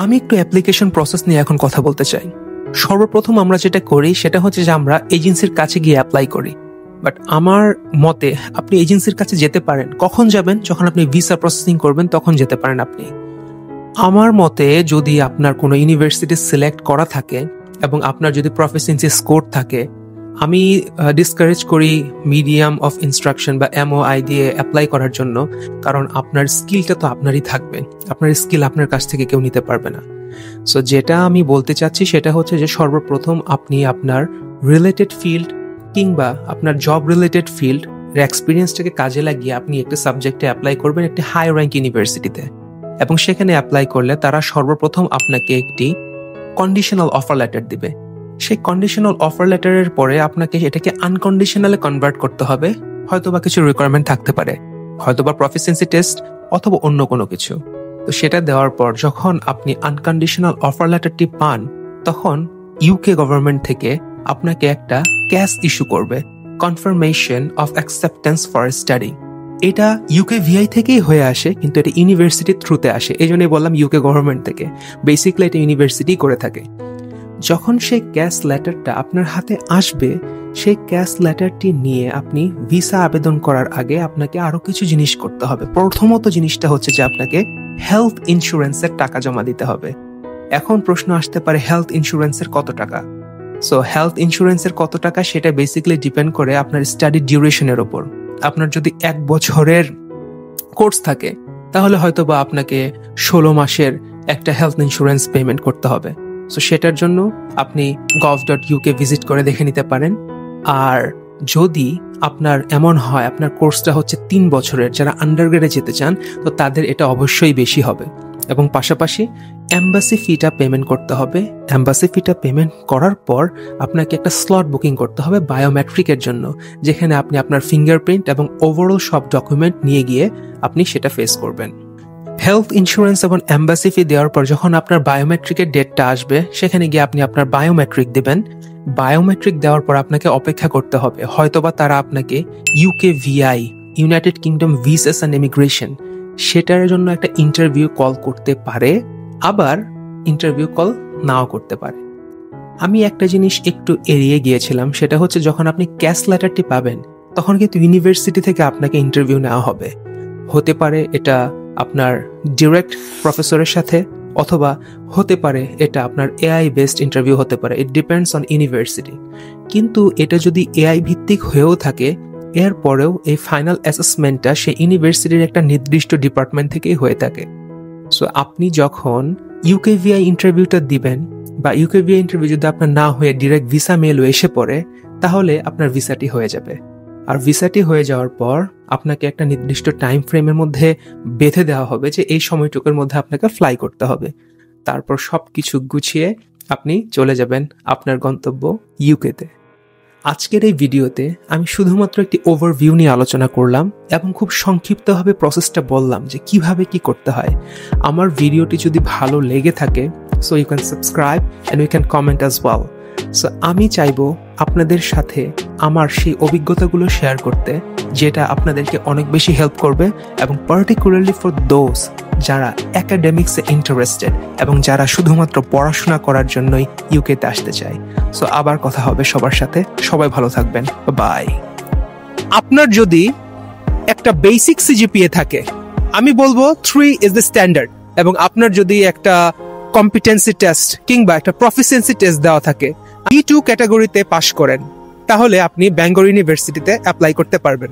আমি একটু application process নিয়ে এখন কথা বলতে চাই। সর্বপ্রথম আমরা যেটা করি সেটা হচ্ছে যে আমরা এজেন্সির কাছে গিয়ে অ্যাপ্লাই করি। বাট আমার মতে আপনি এজেন্সির কাছে যেতে পারেন। কখন যাবেন? যখন আপনি ভিসা প্রসেসিং করবেন তখন যেতে পারেন আপনি। আমার মতে যদি আপনার কোনো ইউনিভার্সিটি সিলেক্ট করা থাকে এবং আপনার যদি প্রফিসিয়েন্সি স্কোর থাকে, আমি ডিসকারেজ করি মিডিয়াম অফ ইনস্ট্রাকশন বা MOI দিয়ে অ্যাপ্লাই করার জন্য। কারণ আপনার স্কিলটা তো আপনারই থাকবে, আপনার স্কিল আপনার কাছ থেকে কেউ নিতে পারবে না। সো যেটা আমি বলতে চাচ্ছি সেটা হচ্ছে যে সর্বপ্রথম আপনি আপনার রিলেটেড ফিল্ড কিংবা আপনার জব রিলেটেড ফিল্ড এক্সপিরিয়েন্সটাকে কাজে লাগিয়ে আপনি একটা সাবজেক্টে অ্যাপ্লাই করবেন একটি হাই র্যাঙ্ক ইউনিভার্সিটিতে, এবং সেখানে অ্যাপ্লাই করলে তারা সর্বপ্রথম আপনাকে একটি কন্ডিশনাল অফার লেটার দিবে। সেই কন্ডিশনাল অফার লেটারের পরে আপনাকে এটাকে আনকন্ডিশনালে কনভার্ট করতে হবে। হয়তোবা কিছু রিকোয়ারমেন্ট থাকতে পারে, হয়তোবা প্রফিসিয়েন্সি টেস্ট অথবা অন্য কোনো কিছু। তো সেটা দেওয়ার পর যখন আপনি আনকন্ডিশনাল অফার লেটারটি পান, তখন ইউকে গভর্নমেন্ট থেকে আপনাকে একটা ক্যাশ ইস্যু করবে, confirmation of acceptance for study. এটা ইউকে ভিআই থেকেই হয়ে আসে, কিন্তু এটা ইউনিভার্সিটির থ্রুতে আসে। এই জন্যই বললাম ইউকে গভর্নমেন্ট থেকে। বেসিক্যালি এটা ইউনিভার্সিটি করে থাকে। যখন সেই ক্যাশ লেটারটা আপনার হাতে আসবে, সেই ক্যাশ লেটারটি নিয়ে আপনি ভিসা আবেদন করার আগে আপনাকে আরো কিছু জিনিস করতে হবে। প্রথমত জিনিসটা হচ্ছে যে আপনাকে হেলথ ইন্স্যুরেন্সের টাকা জমা দিতে হবে। এখন প্রশ্ন আসতে পারে হেলথ ইন্স্যুরেন্সের কত টাকা? সো হেলথ ইন্স্যুরেন্সের কত টাকা সেটা বেসিক্যালি ডিপেন্ড করে আপনার স্টাডি ডিউরেশনের ওপর। আপনার যদি 1 বছরের কোর্স থাকে তাহলে হয়তো বা আপনাকে 16 মাসের একটা হেলথ ইন্স্যুরেন্স পেমেন্ট করতে হবে। সো সেটার জন্য আপনি gov.uk ভিজিট করে দেখে নিতে পারেন। আর যদি আপনার এমন হয় আপনার কোর্সটা হচ্ছে 3 বছরের, যারা আন্ডারগ্রেডে যেতে চান, তো তাদের এটা অবশ্যই বেশি হবে। এবং পাশাপাশি এম্বাসি ফিটা পেমেন্ট করতে হবে। এম্বাসি ফিটা পেমেন্ট করার পর আপনাকে একটা স্লট বুকিং করতে হবে বায়োমেট্রিকের জন্য, যেখানে আপনি আপনার ফিঙ্গারপ্রিন্ট এবং ওভারঅল সব ডকুমেন্ট নিয়ে গিয়ে আপনি সেটা ফেস করবেন। হেলথ ইন্স্যুরেন্স এবং এম্বাসি ফি দেওয়ার পর যখন আপনার বায়োমেট্রিকের ডেটটা আসবে, সেখানে গিয়ে আপনি আপনার বায়োমেট্রিক দেবেন। বায়োমেট্রিক দেওয়ার পর আপনাকে অপেক্ষা করতে হবে। হয়তোবা তারা আপনাকে UK VI, United Kingdom visas and immigration, সেটার জন্য একটা ইন্টারভিউ কল করতে পারে, আবার ইন্টারভিউ কল নাও করতে পারে। আমি একটা জিনিস একটু এড়িয়ে গিয়েছিলাম, সেটা হচ্ছে যখন আপনি ক্যাশ লেটারটি পাবেন তখন কিন্তু ইউনিভার্সিটি থেকে আপনাকে ইন্টারভিউ নেওয়া হবে। হতে পারে এটা আপনার ডিরেক্ট প্রফেসরের সাথে, অথবা হতে পারে এটা আপনার AI বেসড ইন্টারভিউ হতে পারে। It depends on university. কিন্তু এটা যদি AI ভিত্তিক হয়েও থাকে, এরপরেও এই ফাইনাল অ্যাসেসমেন্টটা সেই ইউনিভার্সিটির একটা নির্দিষ্ট ডিপার্টমেন্ট থেকেই হয়ে থাকে। সো আপনি যখন ইউকেভিআই ইন্টারভিউটা দিবেন, বা ইউকেভিআই ইন্টারভিউ যদি আপনার না হয়ে ডিরেক্ট ভিসা মেলও এসে পড়ে, তাহলে আপনার ভিসাটি হয়ে যাবে। আর ভিসাটি হয়ে যাওয়ার পর আপনাকে একটা নির্দিষ্ট টাইম ফ্রেমের মধ্যে বেঁধে দেওয়া হবে যে এই সময়টুকুর মধ্যে আপনাকে ফ্লাই করতে হবে। তারপর সবকিছু গুছিয়ে আপনি চলে যাবেন আপনার গন্তব্য ইউকেতে। আজকের এই ভিডিওতে আমি শুধুমাত্র একটি ওভারভিউ নিয়ে আলোচনা করলাম এবং খুব সংক্ষিপ্তভাবে প্রসেসটা বললাম যে কিভাবে কি করতে হয়। আমার ভিডিওটি যদি ভালো লেগে থাকে, so you can subscribe and you can comment as well. So আমি চাইবো আপনাদের সাথে আমার সেই অভিজ্ঞতাগুলো শেয়ার করতে, যেটা আপনাদেরকে অনেক বেশি হেল্প করবে, এবং পার্টিকুলারলি ফর দোজ যারা একাডেমিক্সে ইন্টারেস্টেড এবং যারা শুধুমাত্র পড়াশোনা করার জন্যই ইউকেতে আসতে চায়। সো আবার কথা হবে সবার সাথে। সবাই ভালো থাকবেন। বাই। আপনার যদি একটা বেসিক সিজিপিএ থাকে, আমি বলবো 3 ইজ দ্য স্ট্যান্ডার্ড, এবং আপনার যদি একটা কম্পিটেন্সি টেস্ট কিংবা একটা প্রফিসিয়েন্সি টেস্ট দেওয়া থাকে, B2 ক্যাটাগরিতে পাশ করেন, তাহলে আপনি ব্যাঙ্গর ইউনিভার্সিটিতে অ্যাপ্লাই করতে পারবেন।